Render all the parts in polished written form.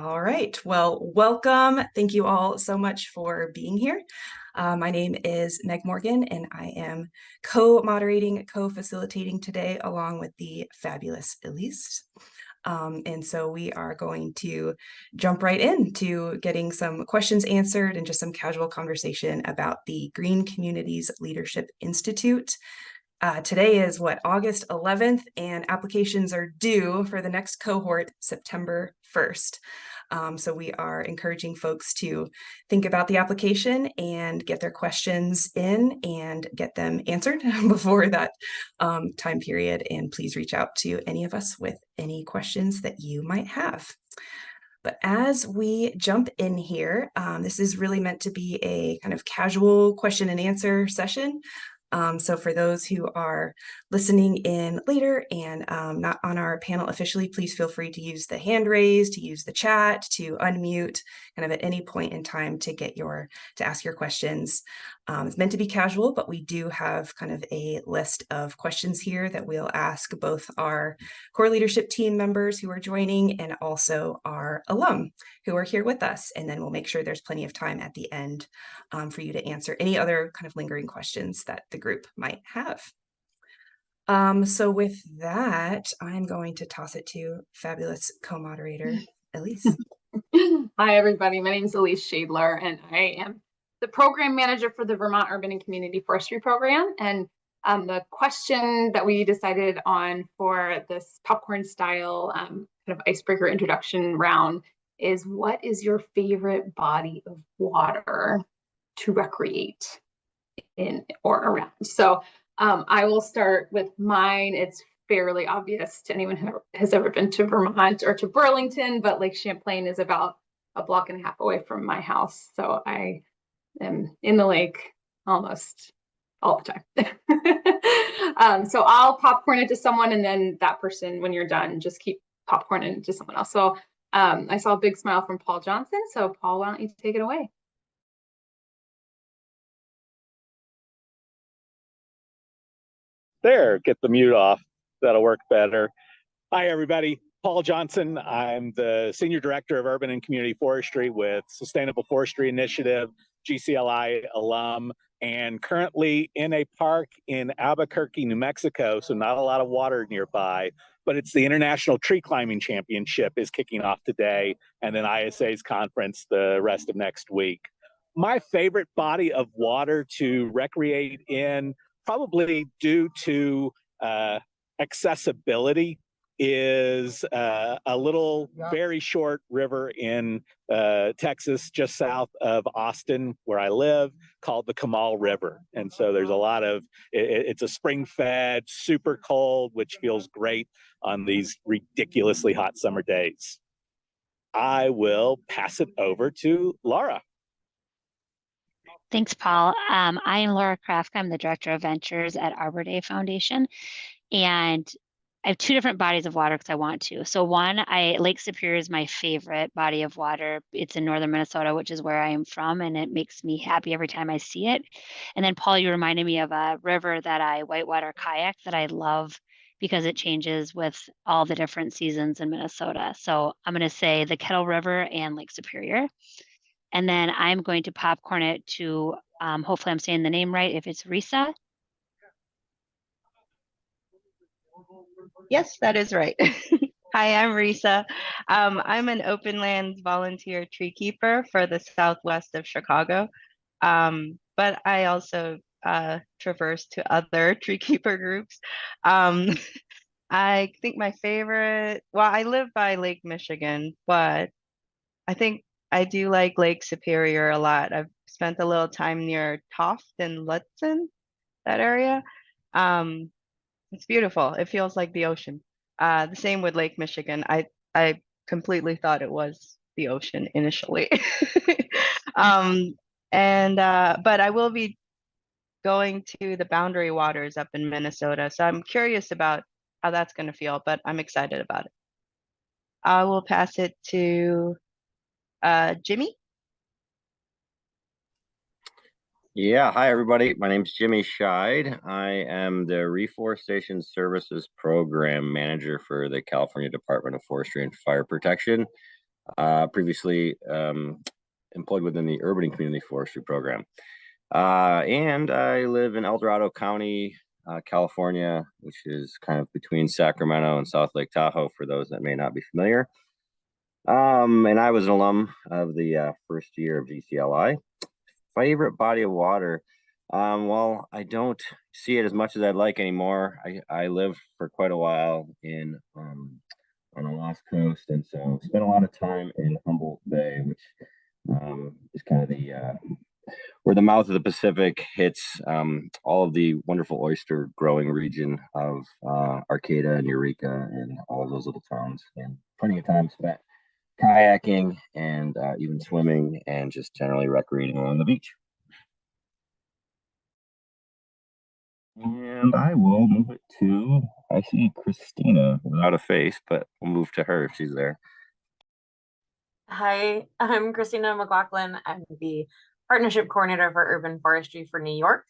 All right, well, welcome. Thank you all so much for being here. My name is Meg Morgan, and I am co-moderating, co-facilitating today along with the fabulous Elise. And so we are going to jump right into getting some questions answered and just some casual conversation about the Green Communities Leadership Institute. Today is August 11th, and applications are due for the next cohort September 1st. So we are encouraging folks to think about the application and get their questions in and get them answered before that time period. And please reach out to any of us with any questions that you might have. But as we jump in here, this is really meant to be a kind of casual question and answer session. So for those who are listening in later and not on our panel officially, please feel free to use the hand raise, to use the chat, to unmute kind of at any point in time to ask your questions. It's meant to be casual, but we do have kind of a list of questions here that we'll ask both our core leadership team members who are joining and also our alum who are here with us. And then we'll make sure there's plenty of time at the end for you to answer any other kind of lingering questions that the group might have. So with that, I'm going to toss it to fabulous co-moderator Elise. Hi, everybody. My name is Elise Schadler, and I am the program manager for the Vermont Urban and Community Forestry Program. And the question that we decided on for this popcorn style kind of icebreaker introduction round is, what is your favorite body of water to recreate in or around? So I will start with mine. It's fairly obvious to anyone who has ever been to Vermont or to Burlington, but Lake Champlain is about a block and a half away from my house. So I am in the lake almost all the time. So I'll popcorn it to someone, and then that person, when you're done, just keep popcorning it to someone else. So I saw a big smile from Paul Johnson. So Paul, why don't you take it away? There, get the mute off. That'll work better. Hi, everybody. Paul Johnson. I'm the Senior Director of Urban and Community Forestry with Sustainable Forestry Initiative, GCLI alum, and currently in a park in Albuquerque, New Mexico, so not a lot of water nearby, but it's the International Tree Climbing Championship is kicking off today, and then ISA's conference the rest of next week. My favorite body of water to recreate in, probably due to accessibility, is a little very short river in Texas, just south of Austin, where I live, called the Kamal River. And so there's a lot of, it's a spring fed, super cold, which feels great on these ridiculously hot summer days. I will pass it over to Laura. Thanks, Paul. I am Laura Krafka. I'm the Director of Ventures at Arbor Day Foundation. And I have two different bodies of water because I want to. So one, Lake Superior is my favorite body of water. It's in northern Minnesota, which is where I am from, and it makes me happy every time I see it. And then Paul, you reminded me of a river that I whitewater kayak that I love because it changes with all the different seasons in Minnesota. So I'm going to say the Kettle River and Lake Superior. And then I'm going to popcorn it to, hopefully I'm saying the name right, if it's Risa. Yes, that is right. Hi, I'm Risa. I'm an open lands volunteer tree keeper for the southwest of Chicago. But I also traverse to other tree keeper groups. I think my favorite, well, I live by Lake Michigan, but I think I do like Lake Superior a lot. I've spent a little time near Toft and Lutsen, that area. It's beautiful. It feels like the ocean. The same with Lake Michigan. I completely thought it was the ocean initially. But I will be going to the Boundary Waters up in Minnesota. So I'm curious about how that's going to feel, but I'm excited about it. I will pass it to Jimmy. Yeah, hi everybody. My name's Jimmy Scheid. I am the Reforestation Services Program Manager for the California Department of Forestry and Fire Protection. previously employed within the urban and community forestry program. And I live in El Dorado County, California, which is kind of between Sacramento and South Lake Tahoe, for those that may not be familiar. And I was an alum of the first year of GCLI. Favorite body of water? Well, I don't see it as much as I'd like anymore. I lived for quite a while in on the Lost Coast, and so spent a lot of time in Humboldt Bay, which is kind of the where the mouth of the Pacific hits all of the wonderful oyster growing region of Arcata and Eureka and all of those little towns, and plenty of time spent kayaking and even swimming and just generally recreating along the beach. And I will move it to, I see Christina without a face, but we'll move to her if she's there. Hi, I'm Christina McLaughlin. I'm the Partnership Coordinator for Urban Forestry for New York.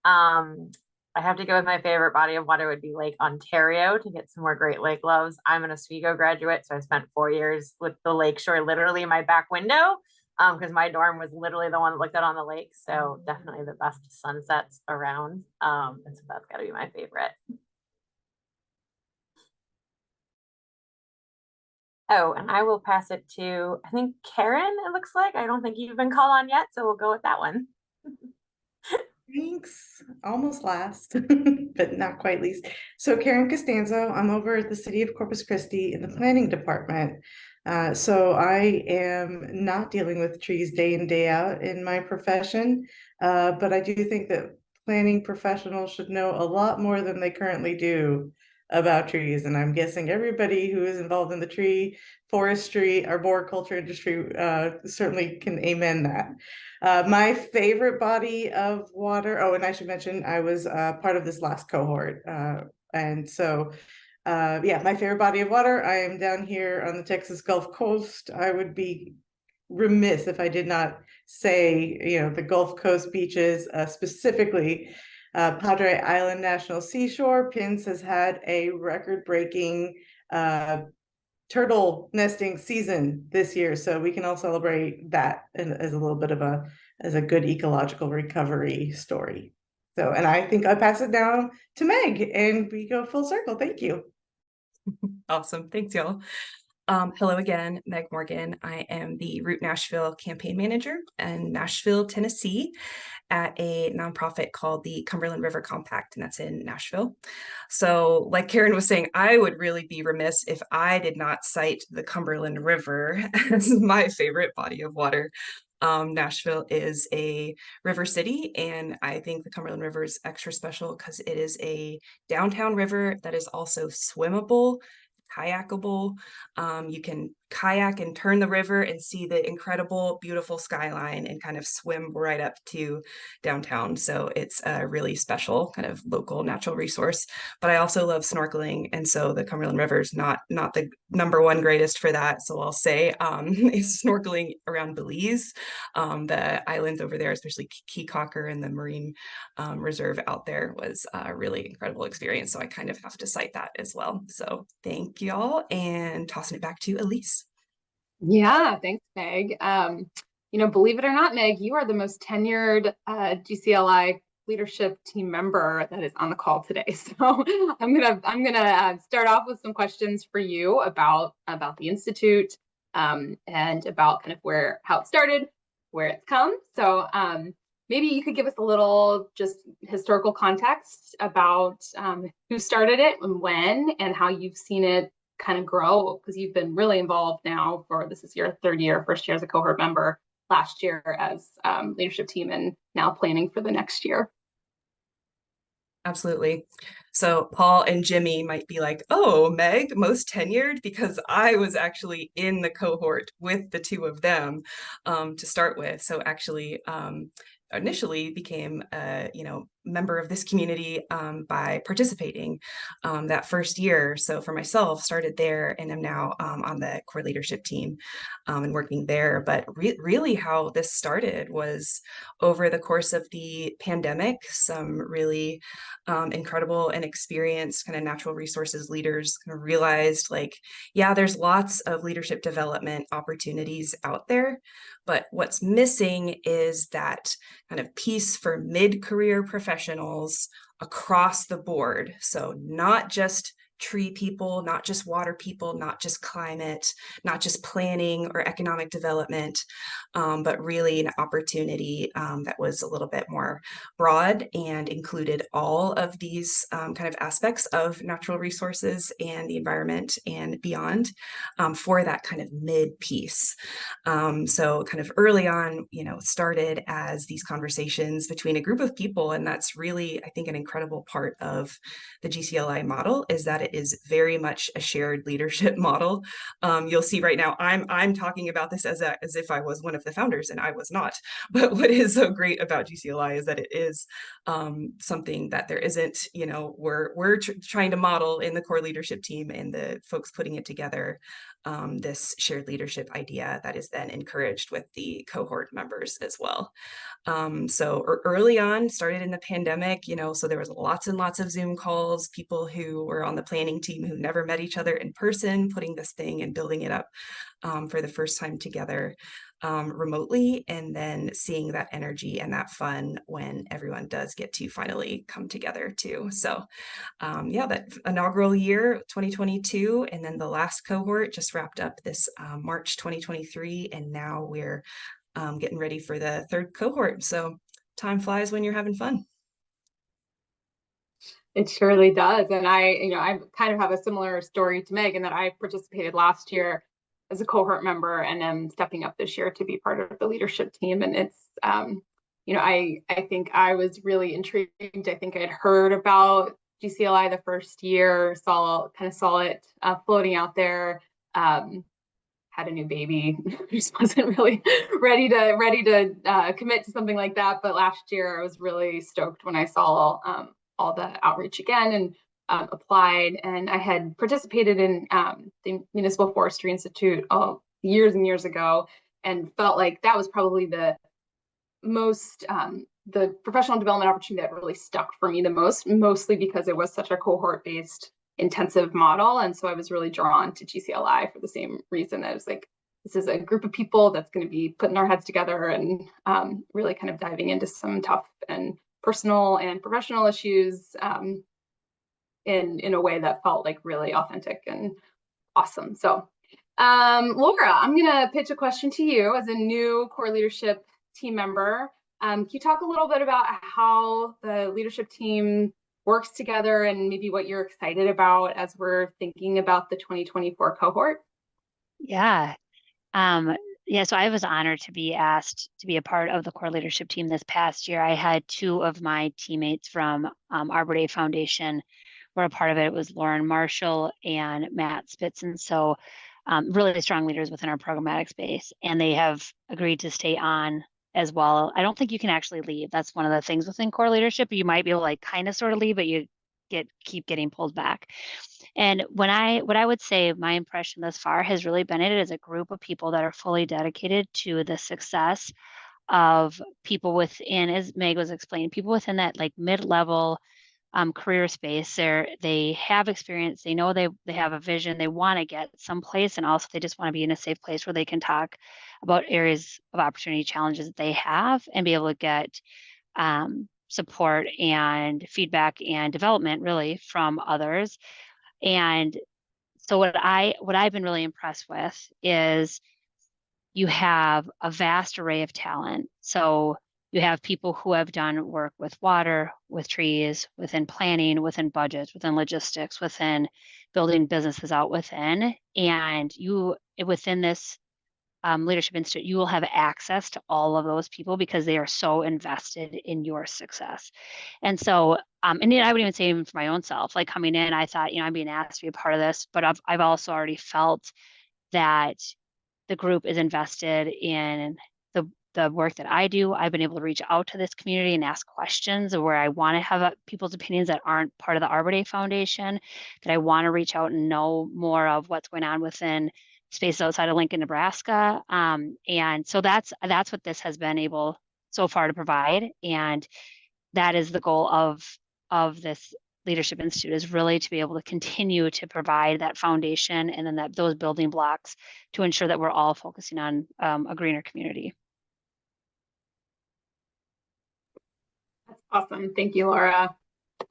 I have to go with my favorite body of water would be Lake Ontario to get some more Great Lake loves. I'm an Oswego graduate, so I spent 4 years with the lakeshore literally in my back window because my dorm was literally the one that looked out on the lake. So definitely the best sunsets around. And so that's got to be my favorite. Oh, and I will pass it to, I think, Karen, it looks like. I don't think you've been called on yet, so we'll go with that one. Thanks. Almost last, but not quite least. So Karen Costanzo, I'm over at the City of Corpus Christi in the planning department. So I am not dealing with trees day in, day out in my profession, but I do think that planning professionals should know a lot more than they currently do about trees. And I'm guessing everybody who is involved in the tree forestry, arboriculture industry certainly can amen that. My favorite body of water, oh, and I should mention I was part of this last cohort. And so, yeah, my favorite body of water, I am down here on the Texas Gulf Coast. I would be remiss if I did not say, the Gulf Coast beaches, specifically Padre Island National Seashore. Pins has had a record-breaking turtle nesting season this year, so we can all celebrate that as a little bit of a good ecological recovery story. So, and I think I'll pass it down to Meg and we go full circle. Thank you. Awesome. Thanks, y'all. Hello again, Meg Morgan. I am the Root Nashville campaign manager in Nashville, Tennessee, at a nonprofit called the Cumberland River Compact, and that's in Nashville. So like Karen was saying, I would really be remiss if I did not cite the Cumberland River as my favorite body of water. Nashville is a river city, and I think the Cumberland River is extra special because it is a downtown river that is also swimmable, kayakable. You can kayak and turn the river and see the incredible, beautiful skyline and kind of swim right up to downtown. So it's a really special kind of local natural resource. But I also love snorkeling, and so the Cumberland River is not the number one greatest for that. So I'll say is snorkeling around Belize, the islands over there, especially Key Cocker and the Marine Reserve out there, was a really incredible experience. So I kind of have to cite that as well. So thank y'all, and tossing it back to Elise. Yeah, thanks, Meg. Believe it or not, Meg, you are the most tenured GCLI leadership team member that is on the call today. So I'm gonna start off with some questions for you about the Institute and about kind of how it started, where it's come. So maybe you could give us a little just historical context about who started it and when, and how you've seen it kind of grow, because you've been really involved now this is your third year, first year as a cohort member, last year as leadership team, and now planning for the next year. Absolutely. So Paul and Jimmy might be like, oh, Meg, most tenured, because I was actually in the cohort with the two of them to start with. So actually initially became, member of this community by participating that first year. So for myself, started there and am now on the core leadership team and working there. But really how this started was over the course of the pandemic, some really incredible and experienced kind of natural resources leaders kind of realized like, yeah, there's lots of leadership development opportunities out there, but what's missing is that kind of piece for mid-career professionals across the board. So not just tree people, not just water people, not just climate, not just planning or economic development, but really an opportunity that was a little bit more broad and included all of these kind of aspects of natural resources and the environment and beyond for that kind of mid piece. So kind of early on, started as these conversations between a group of people, and that's really, I think, an incredible part of the GCLI model is that it is very much a shared leadership model. You'll see right now, I'm talking about this as if I was one of the founders, and I was not. But what is so great about GCLI is that it is something that there isn't, we're trying to model in the core leadership team and the folks putting it together, this shared leadership idea that is then encouraged with the cohort members as well. So early on, started in the pandemic, so there was lots and lots of Zoom calls, people who were on the planning team who never met each other in person, putting this thing and building it up for the first time together remotely, and then seeing that energy and that fun when everyone does get to finally come together too. So yeah, that inaugural year, 2022, and then the last cohort just wrapped up this March 2023, and now we're getting ready for the third cohort. So time flies when you're having fun. It surely does. And I kind of have a similar story to Meg in that I participated last year as a cohort member and am stepping up this year to be part of the leadership team. And it's, I think I was really intrigued. I think I had heard about GCLI the first year, saw it floating out there. Had a new baby, just wasn't really ready to commit to something like that. But last year I was really stoked when I saw all the outreach again and applied. And I had participated in the Municipal Forestry Institute years and years ago, and felt like that was probably the most the professional development opportunity that really stuck for me the most, mostly because it was such a cohort-based intensive model. And so I was really drawn to GCLI for the same reason. I was like, this is a group of people that's going to be putting our heads together and really kind of diving into some tough and personal and professional issues in a way that felt like really authentic and awesome. So Laura, I'm going to pitch a question to you as a new core leadership team member. Can you talk a little bit about how the leadership team works together and maybe what you're excited about as we're thinking about the 2024 cohort? Yeah. So I was honored to be asked to be a part of the core leadership team this past year. I had two of my teammates from Arbor Day Foundation were a part of it. It was Lauren Marshall and Matt Spitz. And so really strong leaders within our programmatic space, and they have agreed to stay on as well. I don't think you can actually leave. That's one of the things within core leadership. You might be able to like kind of sort of leave, but you keep getting pulled back. And what I would say my impression thus far has really been it as a group of people that are fully dedicated to the success of people within, as Meg was explaining, people within that like mid-level career space. They have experience, they know they have a vision, they want to get someplace, and also they just want to be in a safe place where they can talk about areas of opportunity, challenges that they have, and be able to get support and feedback and development really from others. And so what I've been really impressed with is you have a vast array of talent. So you have people who have done work with water, with trees, within planning, within budgets, within logistics, within building businesses out within. And you, within this Leadership Institute, you will have access to all of those people because they are so invested in your success. And so, and I would even say even for my own self, like coming in, I thought, I'm being asked to be a part of this, but I've also already felt that the group is invested in the work that I do, I've been able to reach out to this community and ask questions where I want to have people's opinions that aren't part of the Arbor Day Foundation, that I want to reach out and know more of what's going on within spaces outside of Lincoln, Nebraska. And so that's what this has been able so far to provide. And that is the goal of this Leadership Institute, is really to be able to continue to provide that foundation and then those building blocks to ensure that we're all focusing on a greener community. That's awesome. Thank you, Laura.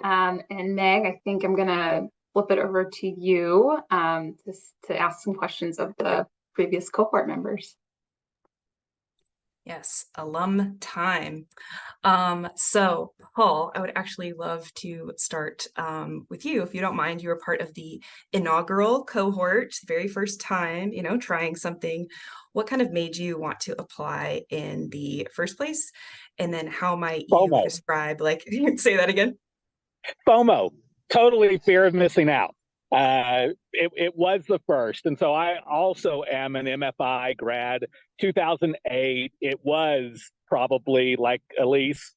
And Meg, I think I'm going to flip it over to you to ask some questions of the previous cohort members. Yes, alum time. So Paul, I would actually love to start with you, if you don't mind. You were part of the inaugural cohort, the very first time, trying something. What kind of made you want to apply in the first place? And then how might you FOMO. describe, say that again? FOMO, totally fear of missing out. It was the first. And so I also am an MFI grad, 2008. It was probably, like Elise,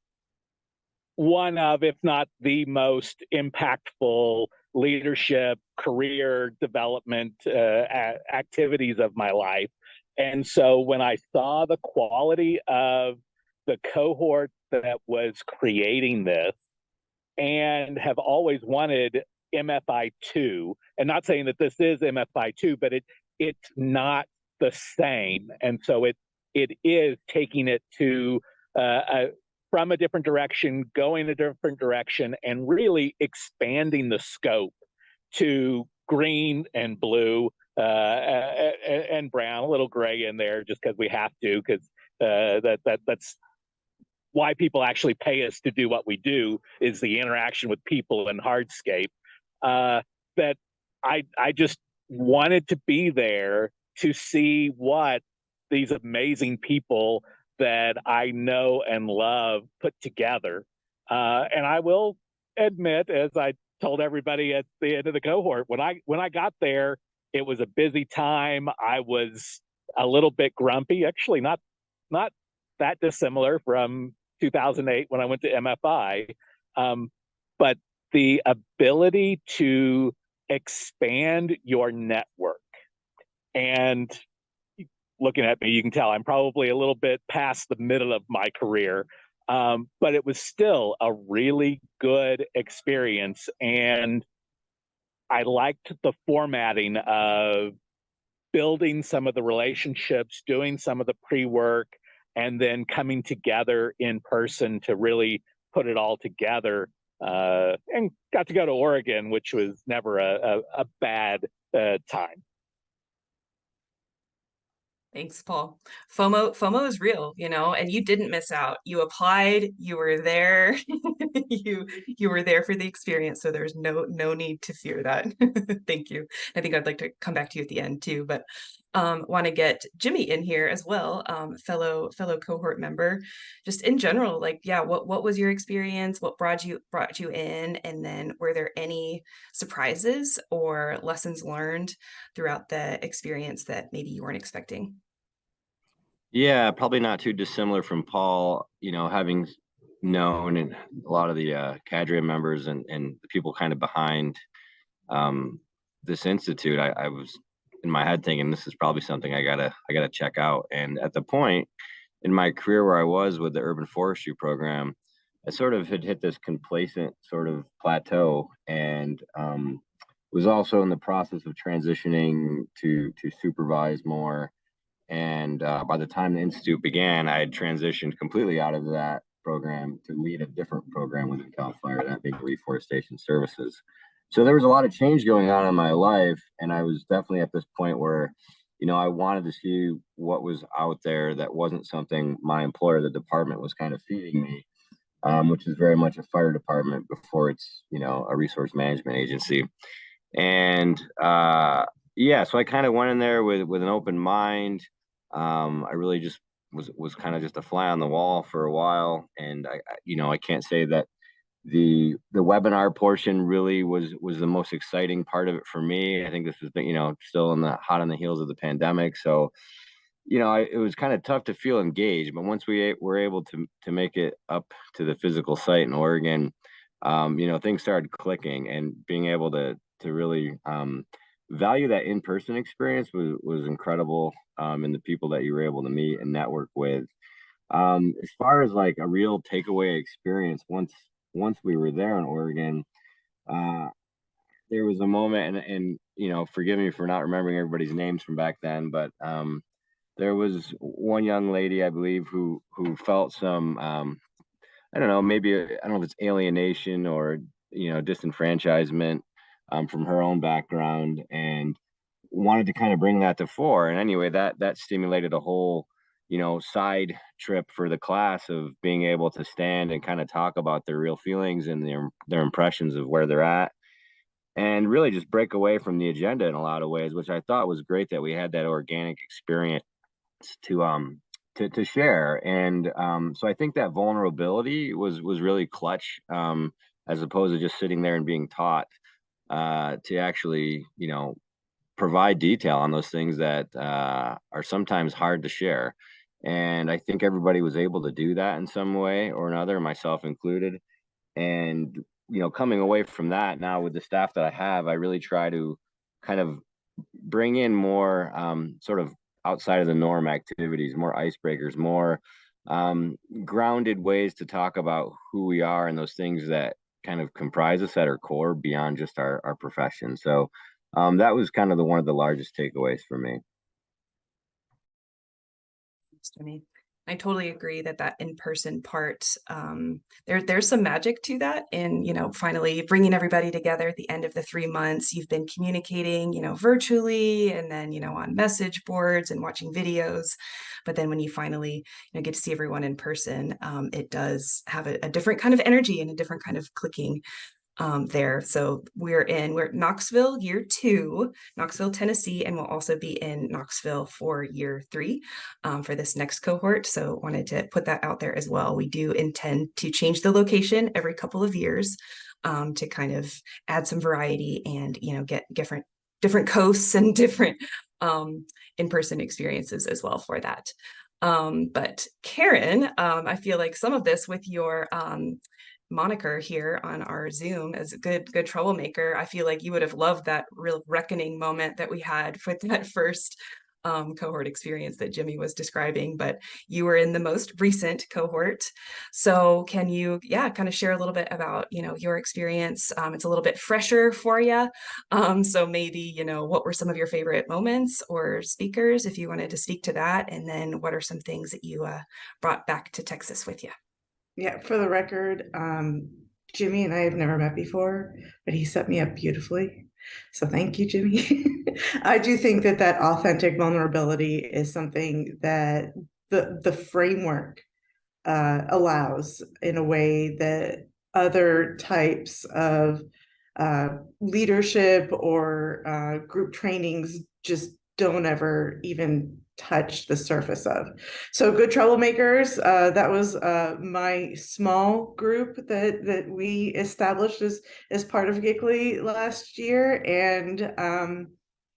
one of, if not the most impactful leadership, career development activities of my life. And so when I saw the quality of the cohort that was creating this, and have always wanted MFI2, and not saying that this is MFI2, but it's not the same. And so it is taking it to from a different direction, going a different direction, and really expanding the scope to green and blue and brown, a little gray in there, just because we have to, because that's why people actually pay us to do what we do, is the interaction with people in hardscape. That I just wanted to be there to see what these amazing people that I know and love put together. And I will admit, as I told everybody at the end of the cohort, when I got there, it was a busy time. I was a little bit grumpy, actually not that dissimilar from 2008 when I went to MFI. But the ability to expand your network, and looking at me, you can tell I'm probably a little bit past the middle of my career, but it was still a really good experience. And I liked the formatting of building some of the relationships, doing some of the pre-work, and then coming together in person to really put it all together. And got to go to Oregon, which was never a bad time. Thanks, Paul. FOMO is real, and you didn't miss out. You applied, you were there, you were there for the experience, so there's no need to fear that. Thank you. I think I'd like to come back to you at the end too, but want to get Jimmy in here as well, fellow cohort member. Just in general, what was your experience? What brought you in? And then were there any surprises or lessons learned throughout the experience that maybe you weren't expecting? Yeah, probably not too dissimilar from Paul, having known and a lot of the cadre members and the people kind of behind this institute. I was in my head thinking this is probably something I gotta check out. And at the point in my career where I was with the urban forestry program, I sort of had hit this complacent sort of plateau, and was also in the process of transitioning to supervise more. And by the time the institute began, I had transitioned completely out of that program to lead a different program within Cal Fire, that being reforestation services. So there was a lot of change going on in my life, and I was definitely at this point where, I wanted to see what was out there that wasn't something my employer, the department, was kind of feeding me, which is very much a fire department before it's, a resource management agency. And so I kind of went in there with an open mind. I really just was kind of just a fly on the wall for a while, and I can't say that the webinar portion really was the most exciting part of it for me. I think this was still hot on the heels of the pandemic, so it was kind of tough to feel engaged, but once we were able to make it up to the physical site in Oregon, things started clicking, and being able to really value that in-person experience was incredible, and the people that you were able to meet and network with. As far as like a real takeaway experience, once we were there in Oregon, there was a moment, and forgive me for not remembering everybody's names from back then, but there was one young lady, I believe, who felt some, I don't know, maybe I don't know if it's alienation or disenfranchisement from her own background, and wanted to kind of bring that to fore. And anyway, that stimulated a whole side trip for the class of being able to stand and kind of talk about their real feelings and their impressions of where they're at, and really just break away from the agenda in a lot of ways, which I thought was great that we had that organic experience to share. And so I think that vulnerability was really clutch, as opposed to just sitting there and being taught, to actually provide detail on those things that are sometimes hard to share. And I think everybody was able to do that in some way or another, myself included. And coming away from that, now with the staff that I have, I really try to kind of bring in more sort of outside of the norm activities, more icebreakers, more grounded ways to talk about who we are and those things that kind of comprise us at our core beyond just our profession. So that was kind of one of the largest takeaways for me. Jimmy. I totally agree that in-person part, there's some magic to that. And, finally bringing everybody together at the end of the 3 months, you've been communicating, virtually, and then, on message boards and watching videos. But then when you finally, get to see everyone in person, it does have a different kind of energy and a different kind of clicking there. So we're at Knoxville year 2, Knoxville, Tennessee, and we'll also be in Knoxville for year 3 for this next cohort. So wanted to put that out there as well. We do intend to change the location every couple of years to kind of add some variety and, get different coasts and different in-person experiences as well for that. But Karen, I feel like some of this with your moniker here on our Zoom as a good troublemaker, I feel like you would have loved that real reckoning moment that we had with that first cohort experience that Jimmy was describing, but you were in the most recent cohort. So can you, kind of share a little bit about, your experience? It's a little bit fresher for you. So maybe, what were some of your favorite moments or speakers, if you wanted to speak to that? And then what are some things that you brought back to Texas with you? Yeah, for the record, Jimmy and I have never met before, but he set me up beautifully. So thank you, Jimmy. I do think that authentic vulnerability is something that the framework allows in a way that other types of leadership or group trainings just don't ever even touch the surface of. So good troublemakers, that was my small group that we established as part of GCLI last year, and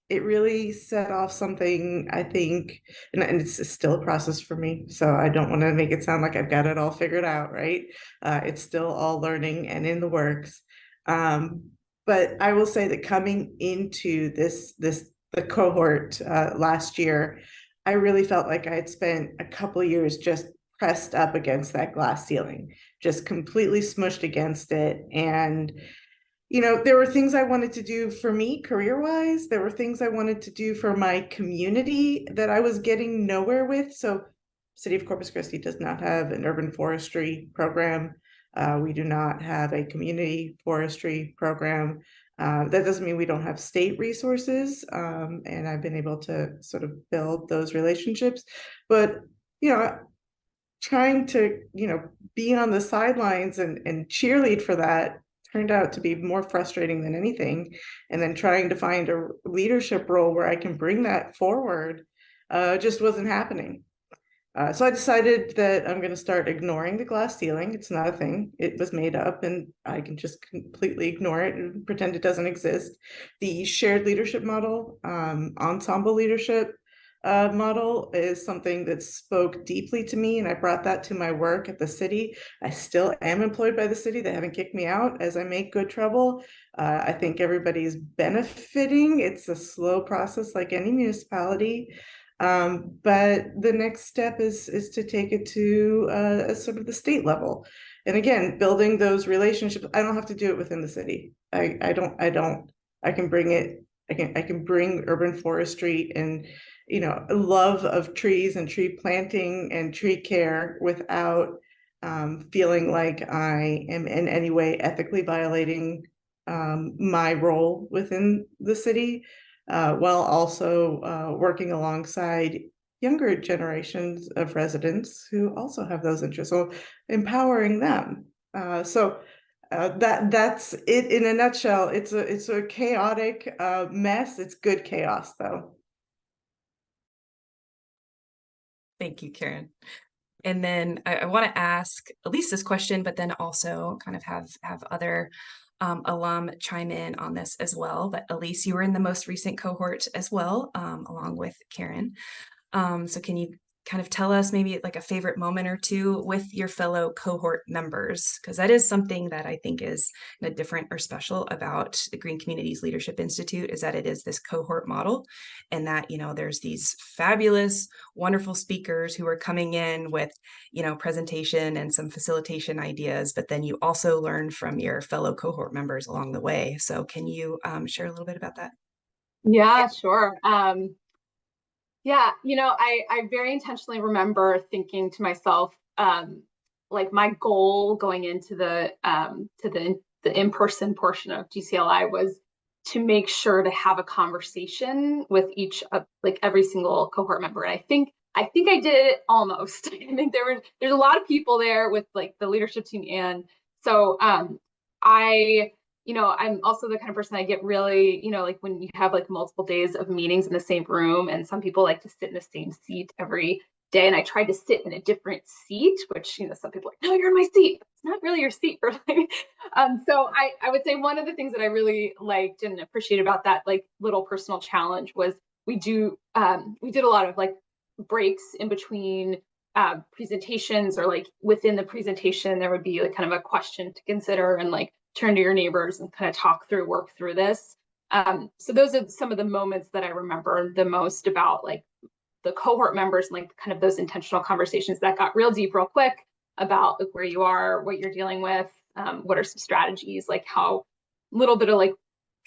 it really set off something, I think, and it's still a process for me, so I don't want to make it sound like I've got it all figured out, right? It's still all learning and in the works. But I will say that coming into the cohort last year, I really felt like I had spent a couple of years just pressed up against that glass ceiling, just completely smushed against it. And, there were things I wanted to do for me career-wise. There were things I wanted to do for my community that I was getting nowhere with. So City of Corpus Christi does not have an urban forestry program. We do not have a community forestry program. That doesn't mean we don't have state resources, and I've been able to sort of build those relationships, but trying to be on the sidelines and cheerlead for that turned out to be more frustrating than anything. And then trying to find a leadership role where I can bring that forward just wasn't happening. So I decided that I'm going to start ignoring the glass ceiling. It's not a thing. It was made up, and I can just completely ignore it and pretend it doesn't exist. The shared leadership model, ensemble leadership, model is something that spoke deeply to me, and I brought that to my work at the city. I still am employed by the city. They haven't kicked me out as I make good trouble. I think everybody's benefiting. It's a slow process like any municipality. But the next step is to take it to a sort of the state level. And again, building those relationships. I don't have to do it within the city. I can bring it. I can bring urban forestry and love of trees and tree planting and tree care without feeling like I am in any way ethically violating my role within the city, while also working alongside younger generations of residents who also have those interests. So empowering them. That's it in a nutshell. It's a chaotic mess. It's good chaos though. Thank you, Karen. And then I want to ask Elise this question, but then also kind of have other alum chime in on this as well. But Elise, you were in the most recent cohort as well, along with Karen. So can you kind of tell us maybe like a favorite moment or two with your fellow cohort members? Because that is something that I think is different or special about the Green Communities Leadership Institute, is that it is this cohort model, and that, there's these fabulous, wonderful speakers who are coming in with, presentation and some facilitation ideas, but then you also learn from your fellow cohort members along the way. So can you share a little bit about that? Yeah, sure. Yeah, I very intentionally remember thinking to myself, like my goal going into the in-person portion of GCLI was to make sure to have a conversation with each of like every single cohort member. And I think I did it almost. I think there's a lot of people there with like the leadership team, and so I'm also the kind of person I get really, like when you have like multiple days of meetings in the same room, and some people like to sit in the same seat every day. And I tried to sit in a different seat, which, some people are like, no, you're in my seat. It's not really your seat, really. So I would say one of the things that I really liked and appreciated about that like little personal challenge was we did a lot of like breaks in between presentations, or like within the presentation, there would be like kind of a question to consider, and like turn to your neighbors and kind of work through this. So those are some of the moments that I remember the most about like the cohort members, and like kind of those intentional conversations that got real deep real quick about like where you are, what you're dealing with, what are some strategies, like how a little bit of like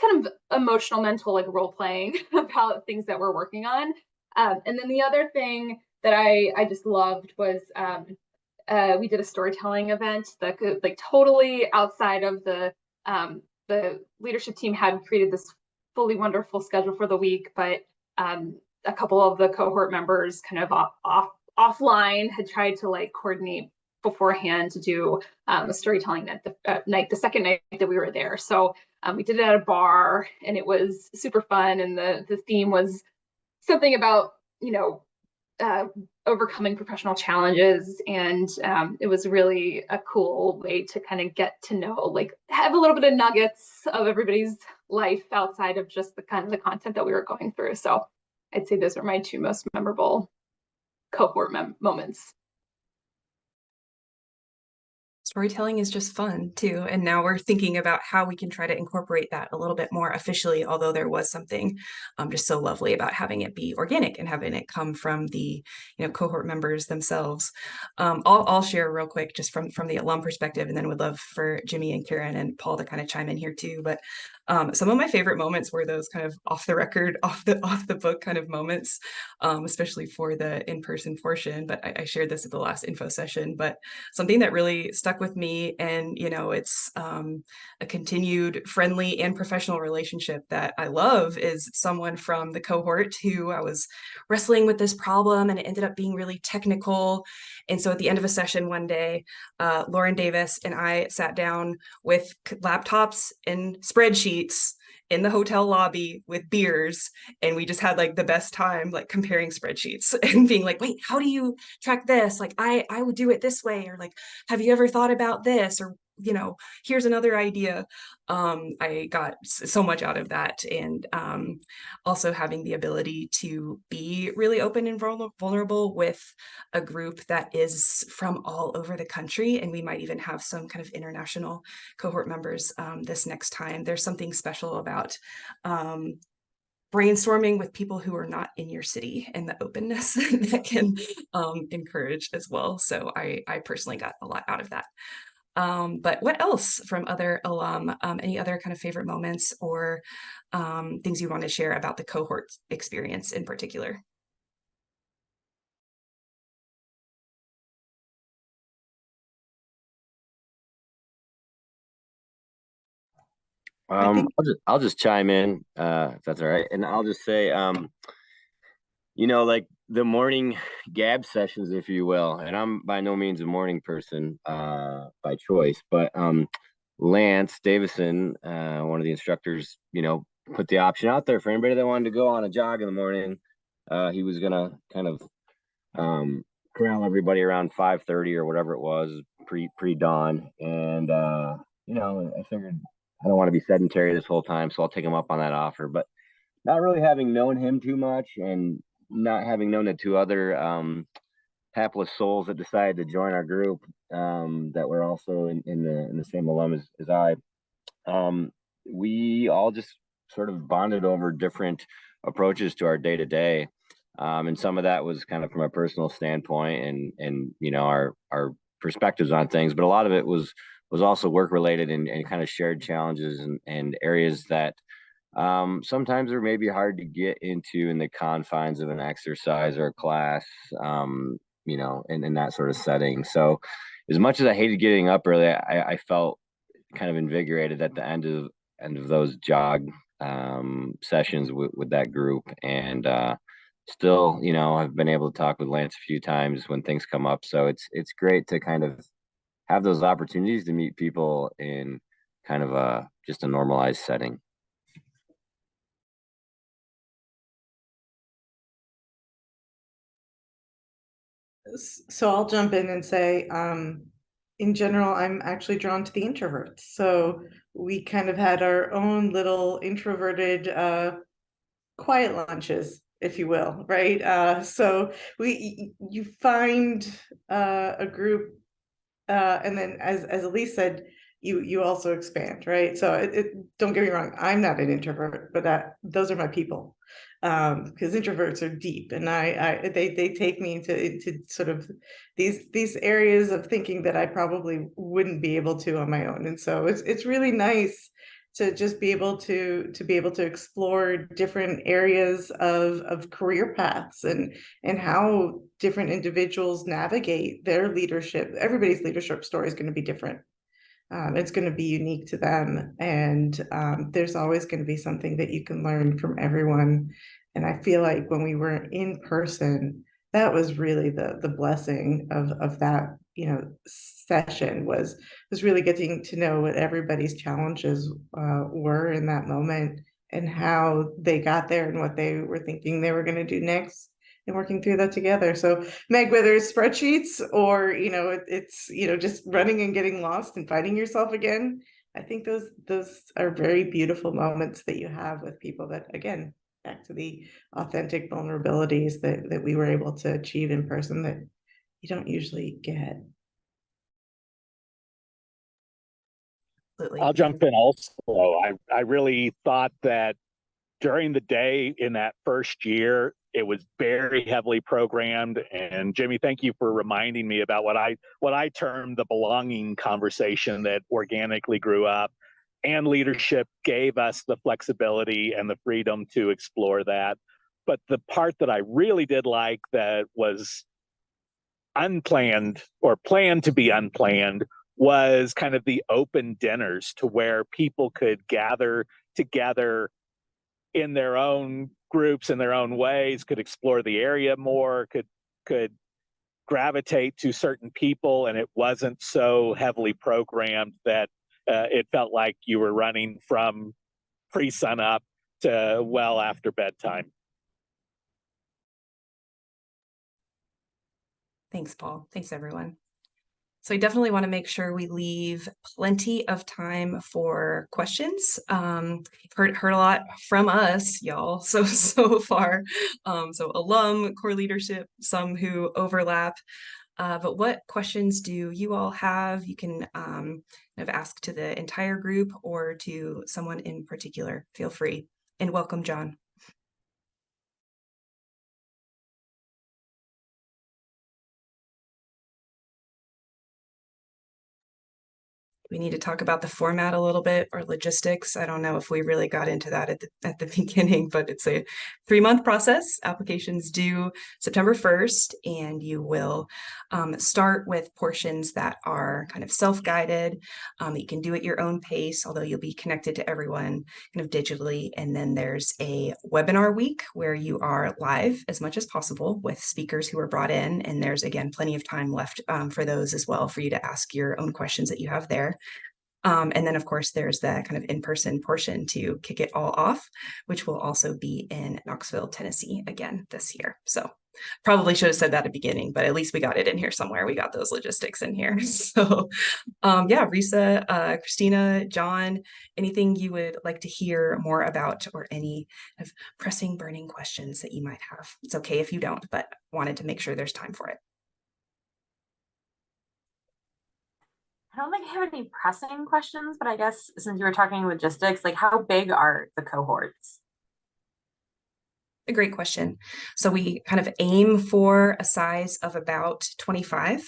kind of emotional, mental, like role playing about things that we're working on. And then the other thing that I just loved was we did a storytelling event that could like totally outside of the leadership team had created this fully wonderful schedule for the week, but a couple of the cohort members kind of offline had tried to like coordinate beforehand to do a storytelling night, the second night that we were there. So we did it at a bar, and it was super fun. And the theme was something about, overcoming professional challenges. And it was really a cool way to kind of get to know, like have a little bit of nuggets of everybody's life outside of just the kind of the content that we were going through. So I'd say those are my two most memorable cohort moments. Storytelling is just fun too. And now we're thinking about how we can try to incorporate that a little bit more officially, although there was something just so lovely about having it be organic and having it come from the cohort members themselves. I'll share real quick just from the alum perspective, and then would love for Jimmy and Karen and Paul to kind of chime in here too. But some of my favorite moments were those kind of off the record, off the book kind of moments, especially for the in-person portion. But I shared this at the last info session, but something that really stuck with me, and it's a continued friendly and professional relationship that I love, is someone from the cohort who I was wrestling with this problem, and it ended up being really technical. And so at the end of a session one day, Lauren Davis and I sat down with laptops and spreadsheets in the hotel lobby with beers, and we just had like the best time like comparing spreadsheets and being like, wait, how do you track this? Like I would do it this way, or like, have you ever thought about this? Or you know, here's another idea. I got so much out of that. And also having the ability to be really open and vulnerable with a group that is from all over the country. And we might even have some kind of international cohort members this next time. There's something special about brainstorming with people who are not in your city and the openness that can encourage as well. So I personally got a lot out of that. But what else from other alum? Any other kind of favorite moments or things you want to share about the cohort experience in particular? I'll just chime in if that's all right, and I'll just say, you know, like the morning gab sessions, if you will, and I'm by no means a morning person by choice, but Lance Davison, one of the instructors, you know, put the option out there for anybody that wanted to go on a jog in the morning. He was gonna kind of corral everybody around 5:30 or whatever it was, pre dawn, and you know, I figured I don't want to be sedentary this whole time, so I'll take him up on that offer. But not really having known him too much, and not having known the two other hapless souls that decided to join our group, that were also in the same alum as I, we all just sort of bonded over different approaches to our day to day. And some of that was kind of from a personal standpoint and you know, our perspectives on things, but a lot of it was also work related and kind of shared challenges and areas that sometimes are maybe hard to get into in the confines of an exercise or a class, you know, in that sort of setting. So as much as I hated getting up early, I felt kind of invigorated at the end of those jog sessions with that group. And still, you know, I've been able to talk with Lance a few times when things come up. So it's great to kind of have those opportunities to meet people in kind of just a normalized setting. So I'll jump in and say, in general, I'm actually drawn to the introverts. So we kind of had our own little introverted quiet lunches, if you will, right? So you find a group, and then as Elise said, you also expand, right? So don't get me wrong, I'm not an introvert, but those are my people, because introverts are deep, and they take me into sort of these areas of thinking that I probably wouldn't be able to on my own. And so it's really nice to just be able to explore different areas of career paths and how different individuals navigate their leadership. Everybody's leadership story is going to be different. It's going to be unique to them, and there's always going to be something that you can learn from everyone. And I feel like when we were in person, that was really the blessing of that, you know, session was really getting to know what everybody's challenges were in that moment, and how they got there and what they were thinking they were going to do next, and working through that together. So Meg, whether it's spreadsheets or, you know, it's, you know, just running and getting lost and finding yourself again, I think those are very beautiful moments that you have with people that, again, back to the authentic vulnerabilities that we were able to achieve in person that you don't usually get. Absolutely. I'll jump in also. I really thought that during the day in that first year, it was very heavily programmed. And Jimmy, thank you for reminding me about what I termed the belonging conversation that organically grew up. And leadership gave us the flexibility and the freedom to explore that. But the part that I really did like that was unplanned or planned to be unplanned was kind of the open dinners to where people could gather together in their own groups in their own ways, could explore the area more, could gravitate to certain people, and it wasn't so heavily programmed that it felt like you were running from pre-sun up to well after bedtime. Thanks, Paul. Thanks, everyone. So I definitely want to make sure we leave plenty of time for questions. Heard a lot from us, y'all, so far. So alum, core leadership, some who overlap. But what questions do you all have? You can kind of ask to the entire group or to someone in particular. Feel free. And welcome, John. We need to talk about the format a little bit, or logistics. I don't know if we really got into that at the beginning, but it's a 3-month process. Applications due September 1st, and you will start with portions that are kind of self-guided. You can do at your own pace, although you'll be connected to everyone kind of digitally. And then there's a webinar week where you are live as much as possible with speakers who are brought in. And there's, again, plenty of time left for those as well, for you to ask your own questions that you have there. And then, of course, there's the kind of in-person portion to kick it all off, which will also be in Knoxville, Tennessee again this year. So probably should have said that at the beginning, but at least we got it in here somewhere. We got those logistics in here. So yeah, Risa, Christina, John, anything you would like to hear more about, or any kind of pressing, burning questions that you might have. It's okay if you don't, but wanted to make sure there's time for it. I don't think I have any pressing questions, but I guess since you were talking logistics, like how big are the cohorts? A great question. So we kind of aim for a size of about 25,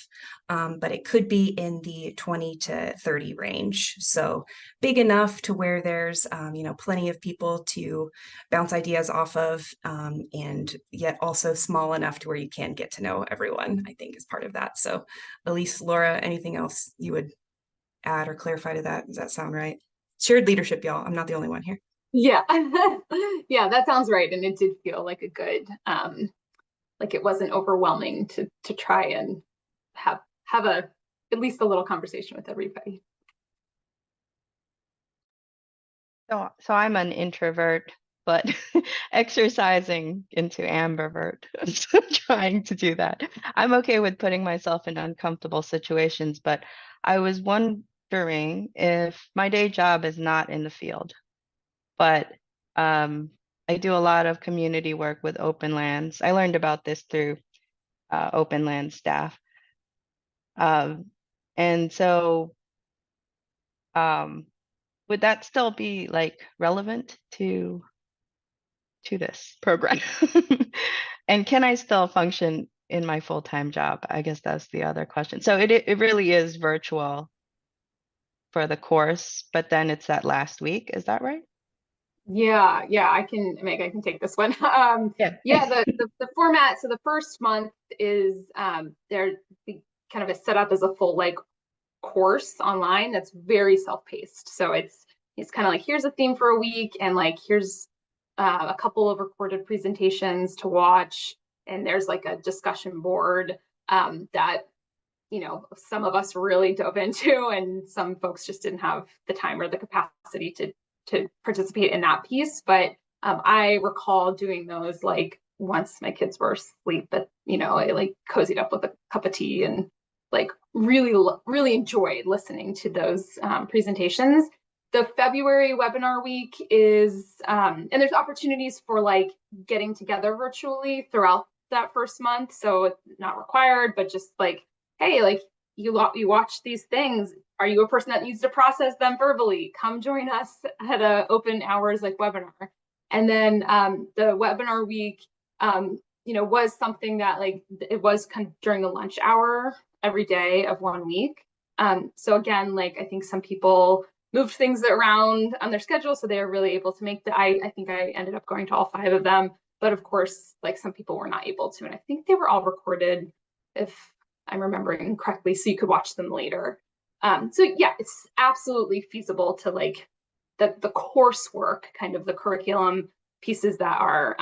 but it could be in the 20 to 30 range. So big enough to where there's, plenty of people to bounce ideas off of, and yet also small enough to where you can get to know everyone, I think is part of that. So Elise, Laura, anything else you would add or clarify to that? Does that sound right? Shared leadership, y'all. I'm not the only one here. Yeah, yeah, that sounds right. And it did feel like a good, like it wasn't overwhelming to try and have at least a little conversation with everybody. So I'm an introvert, but exercising into ambivert. So trying to do that. I'm okay with putting myself in uncomfortable situations, but I was wondering if my day job is not in the field, but I do a lot of community work with open lands. I learned about this through open land staff. And so would that still be like relevant to this program? And can I still function in my full-time job? I guess that's the other question. So it really is virtual for the course, but then it's that last week. Is that right? Yeah, I can take this one. Yeah, the format. So the first month is they're kind of a setup as a full like course online that's very self-paced. So it's kind of like, here's a theme for a week, and like here's a couple of recorded presentations to watch, and there's like a discussion board that some of us really dove into, and some folks just didn't have the time or the capacity to participate in that piece. But I recall doing those like once my kids were asleep, but I like cozied up with a cup of tea and like really enjoyed listening to those presentations. The February webinar week is, and there's opportunities for like getting together virtually throughout that first month. So it's not required, but just like, hey, like you watch these things. Are you a person that needs to process them verbally? Come join us at a open hours like webinar. And then the webinar week, was something that like it was kind of during the lunch hour every day of 1 week. So again, like I think some people moved things around on their schedule, so they were really able to make I think I ended up going to all 5 of them. But of course, like some people were not able to, and I think they were all recorded, if I'm remembering correctly, so you could watch them later. So yeah, it's absolutely feasible to like the coursework, kind of the curriculum pieces that are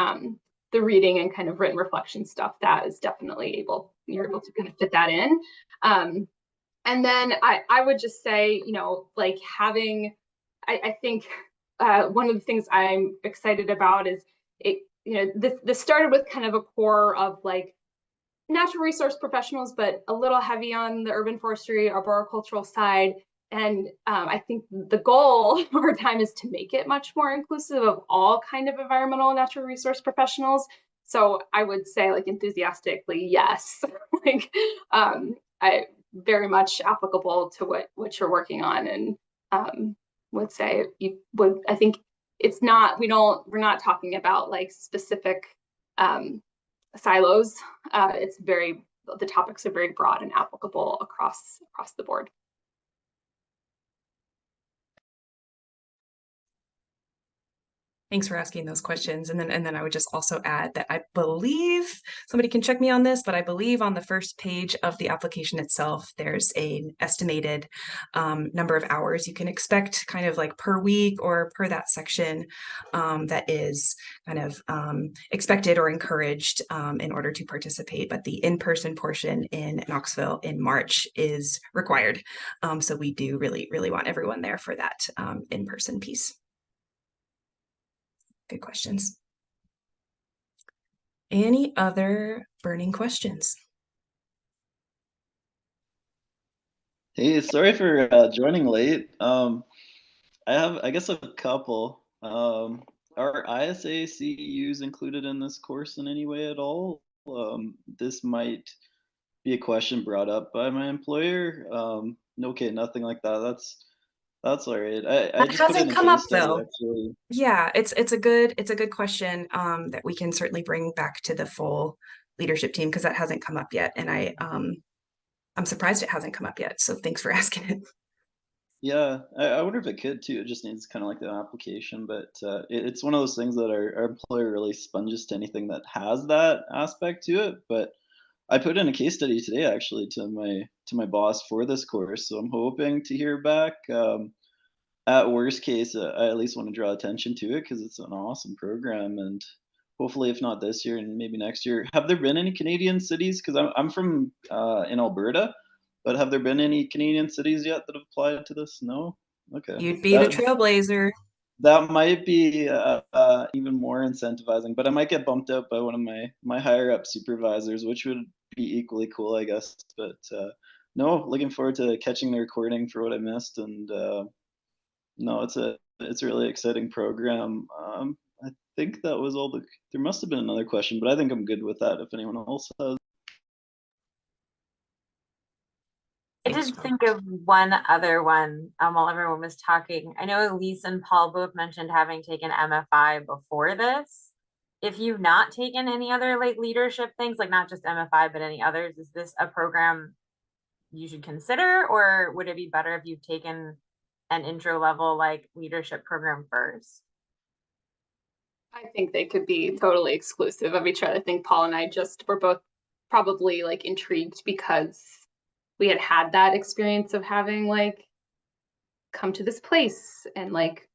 the reading and kind of written reflection stuff, that is definitely you're able to kind of fit that in. And then I would just say, like having, I think one of the things I'm excited about is this started with kind of a core of like natural resource professionals, but a little heavy on the urban forestry, arboricultural side. And I think the goal over time is to make it much more inclusive of all kind of environmental and natural resource professionals. So I would say, like, enthusiastically, yes, like I very much applicable to what you're working on, and would say you would. I think it's not. We're not talking about like specific silos. The topics are very broad and applicable across the board. Thanks for asking those questions. And then I would just also add that I believe, somebody can check me on this, but I believe on the first page of the application itself, there's an estimated number of hours you can expect kind of like per week or per that section that is kind of expected or encouraged in order to participate. But the in-person portion in Knoxville in March is required. So we do really, really want everyone there for that in-person piece. Good questions. Any other burning questions? Hey, sorry for joining late. I have, I guess, a couple. Are ISA CEUs included in this course in any way at all? This might be a question brought up by my employer. Okay, nothing like that. That's all right. I That just put in hasn't a come up case study though. actually. Yeah, it's a good question that we can certainly bring back to the full leadership team because that hasn't come up yet, and I'm surprised it hasn't come up yet. So thanks for asking it. Yeah, I wonder if it could too. It just needs kind of like the application, but it's one of those things that our employer really sponges to anything that has that aspect to it. But I put in a case study today actually to my boss for this course, so I'm hoping to hear back. At worst case, I at least want to draw attention to it because it's an awesome program, and hopefully, if not this year and maybe next year. Have there been any Canadian cities? Because I'm from in Alberta, but have there been any Canadian cities yet that have applied to this? No. Okay. You'd be the trailblazer. That might be even more incentivizing, but I might get bumped up by one of my higher up supervisors, which would be equally cool, I guess. But no, looking forward to catching the recording for what I missed, and no, it's a really exciting program. I think that was all there must have been another question, but I think I'm good with that if anyone else has. I did think of one other one while everyone was talking. I know Elise and Paul both mentioned having taken MFI before this. If you've not taken any other like leadership things, like not just MFI, but any others, is this a program you should consider, or would it be better if you've taken an intro level like leadership program first? I think they could be totally exclusive of each other. I think Paul and I just were both probably like intrigued because we had that experience of having like come to this place and like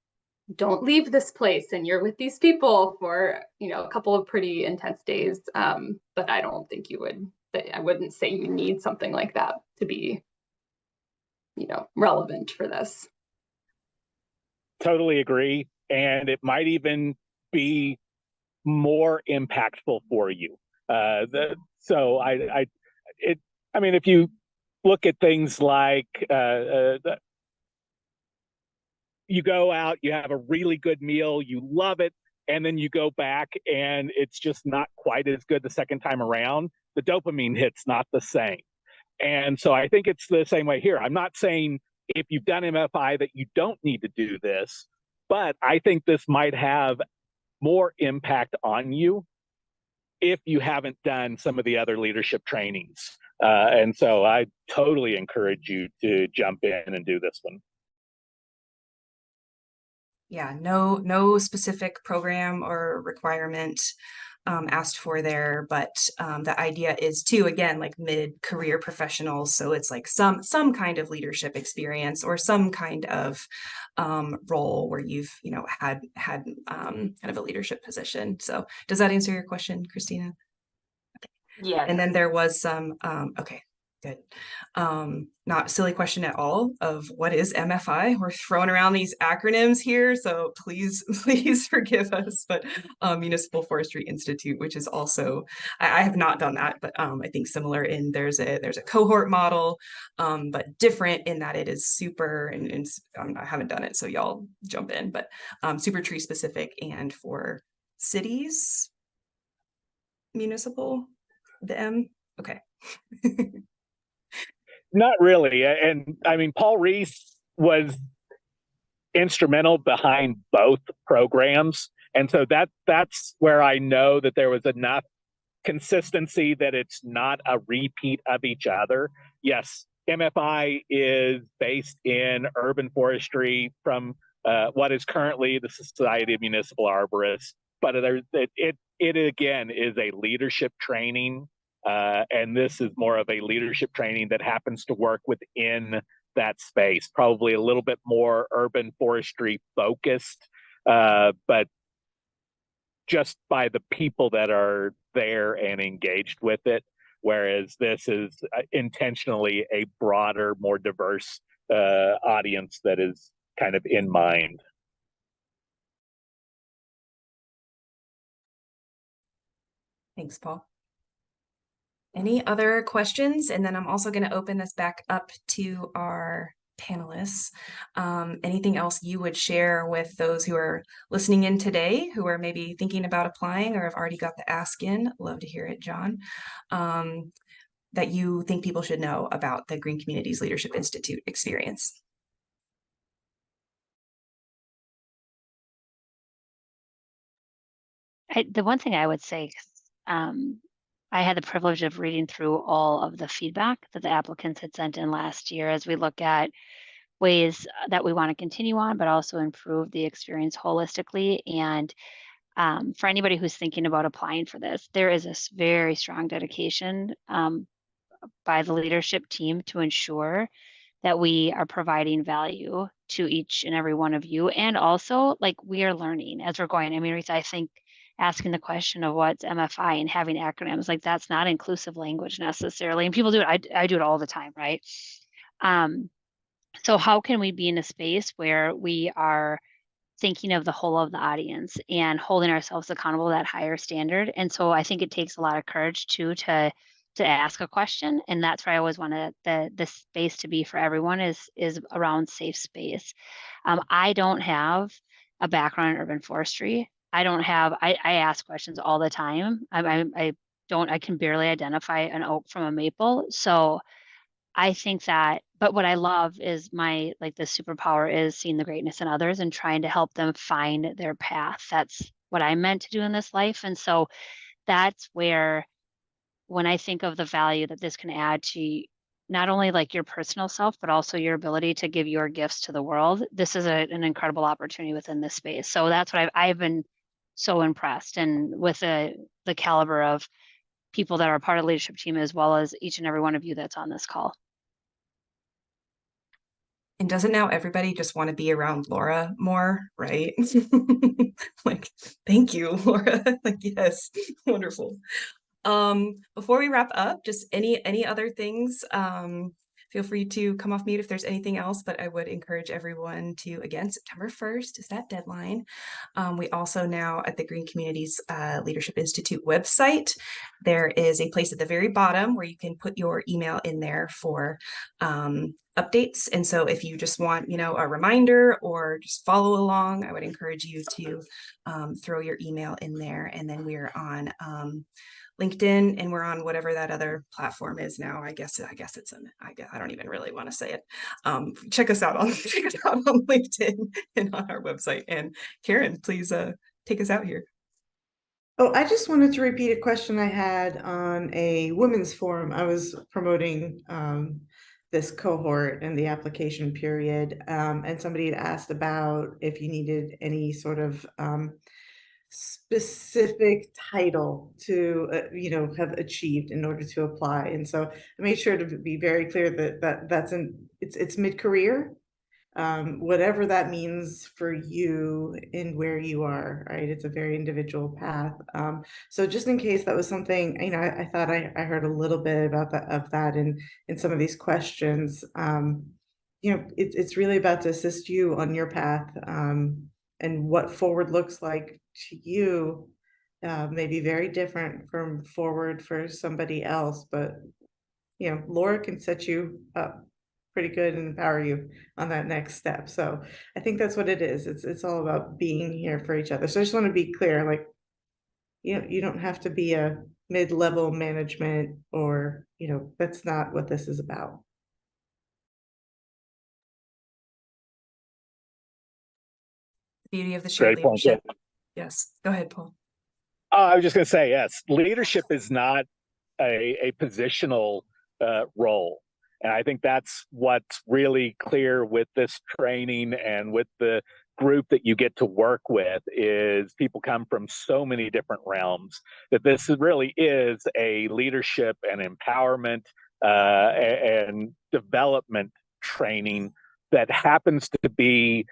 don't leave this place and you're with these people for a couple of pretty intense days. But I don't think I wouldn't say you need something like that to be relevant for this. Totally agree, and it might even be more impactful for you. If you look at things like you go out, you have a really good meal, you love it, and then you go back and it's just not quite as good the second time around. The dopamine hit's not the same. And so I think it's the same way here. I'm not saying if you've done MFI that you don't need to do this, but I think this might have more impact on you if you haven't done some of the other leadership trainings. And so I totally encourage you to jump in and do this one. Yeah, no specific program or requirement asked for there, but the idea is to, again, like mid-career professionals, so it's like some kind of leadership experience or some kind of role where you've had kind of a leadership position. So does that answer your question, Christina? Yeah. And then there was some okay, Good. Not a silly question at all of what is MFI? We're throwing around these acronyms here, so please, please forgive us. But Municipal Forestry Institute, which is also, I have not done that, but I think similar in there's a cohort model, but different in that it is super, and I haven't done it, so y'all jump in, but super tree specific and for cities, municipal, the M, okay. Not really. And I mean, Paul Reese was instrumental behind both programs. And so that's where I know that there was enough consistency that it's not a repeat of each other. Yes, MFI is based in urban forestry from what is currently the Society of Municipal Arborists, but it again is a leadership training, and this is more of a leadership training that happens to work within that space, probably a little bit more urban forestry focused, but just by the people that are there and engaged with it, whereas this is intentionally a broader, more diverse audience that is kind of in mind. Thanks, Paul. Any other questions? And then I'm also going to open this back up to our panelists. Anything else you would share with those who are listening in today, who are maybe thinking about applying or have already got the ask in? Love to hear it, John. That you think people should know about the Green Communities Leadership Institute experience. The one thing I would say, I had the privilege of reading through all of the feedback that the applicants had sent in last year as we look at ways that we want to continue on, but also improve the experience holistically. And for anybody who's thinking about applying for this, there is a very strong dedication by the leadership team to ensure that we are providing value to each and every one of you. And also, like, we are learning as we're going. I mean, Rita, I think asking the question of what's MFI and having acronyms, like, that's not inclusive language necessarily. And people do it. I do it all the time, right? So how can we be in a space where we are thinking of the whole of the audience and holding ourselves accountable to that higher standard? And so I think it takes a lot of courage too to ask a question, and that's where I always want the space to be for everyone is around safe space. I don't have a background in urban forestry. I don't have. I ask questions all the time. I don't. I can barely identify an oak from a maple. So I think that, but what I love is the superpower is seeing the greatness in others and trying to help them find their path. That's what I'm meant to do in this life. And so that's where, when I think of the value that this can add to not only like your personal self, but also your ability to give your gifts to the world, this is an incredible opportunity within this space. So that's what I've been so impressed, and with the caliber of people that are part of the leadership team, as well as each and every one of you that's on this call. And doesn't now everybody just want to be around Laura more, right? Like, thank you, Laura. Like, yes, wonderful. Before we wrap up, just any other things, feel free to come off mute if there's anything else, but I would encourage everyone to, again, September 1st is that deadline. We also now at the Green Communities Leadership Institute website, there is a place at the very bottom where you can put your email in there for updates. And so if you just want, a reminder or just follow along, I would encourage you to throw your email in there. And then we're on LinkedIn, and we're on whatever that other platform is now. I guess I don't even really want to say it. Check us out on LinkedIn and on our website. And Karen, please take us out here. Oh, I just wanted to repeat a question I had on a women's forum. I was promoting this cohort and the application period, and somebody had asked about if you needed any sort of specific title to have achieved in order to apply. And so I made sure to be very clear that it's mid-career, whatever that means for you and where you are, right? It's a very individual path. So just in case that was something, you know, I thought I heard a little bit about that in some of these questions. You know, it's really about to assist you on your path, and what forward looks like to you may be very different from forward for somebody else, but you know, Laura can set you up pretty good and empower you on that next step. So I think that's what it is. It's all about being here for each other. So I just want to be clear, like, you don't have to be a mid-level management, or, you know, that's not what this is about. The beauty of the shared Great point. leadership. Yes, go ahead, Paul. I was just going to say, yes, leadership is not a positional role. And I think that's what's really clear with this training and with the group that you get to work with, is people come from so many different realms, that this really is a leadership and empowerment and development training that happens to be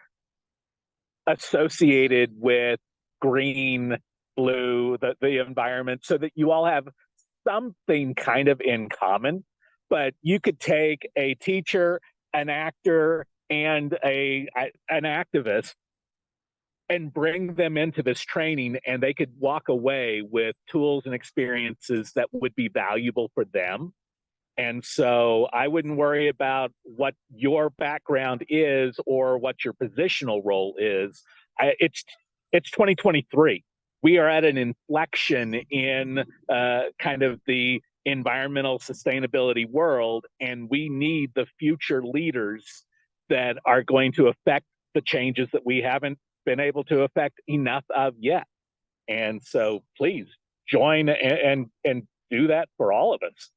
associated with green, blue, the environment, so that you all have something kind of in common. But you could take a teacher, an actor, and an activist and bring them into this training, and they could walk away with tools and experiences that would be valuable for them. And so I wouldn't worry about what your background is or what your positional role is. It's 2023. We are at an inflection in kind of the environmental sustainability world, and we need the future leaders that are going to affect the changes that we haven't been able to affect enough of yet. And so please join and do that for all of us.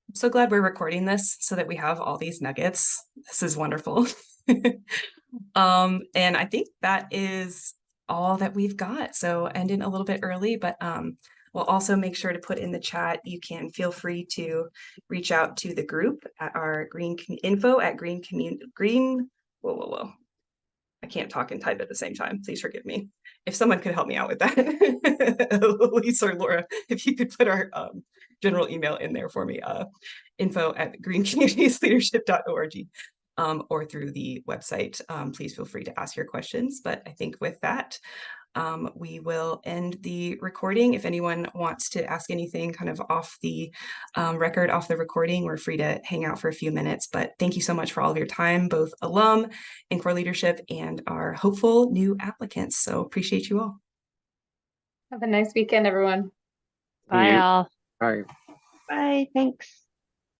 I'm so glad we're recording this so that we have all these nuggets. This is wonderful. And I think that is all that we've got. So ending a little bit early, but we'll also make sure to put in the chat. You can feel free to reach out to the group at our info at whoa. I can't talk and type at the same time. Please forgive me. If someone could help me out with that, Elise or Laura, if you could put our general email in there for me, info at greencommunitiesleadership.org, or through the website. Please feel free to ask your questions. But I think with that, we will end the recording. If anyone wants to ask anything kind of off the record, off the recording, we're free to hang out for a few minutes. But thank you so much for all of your time, both alum and core leadership and our hopeful new applicants. So appreciate you all. Have a nice weekend, everyone. Bye all. All right. Bye, thanks.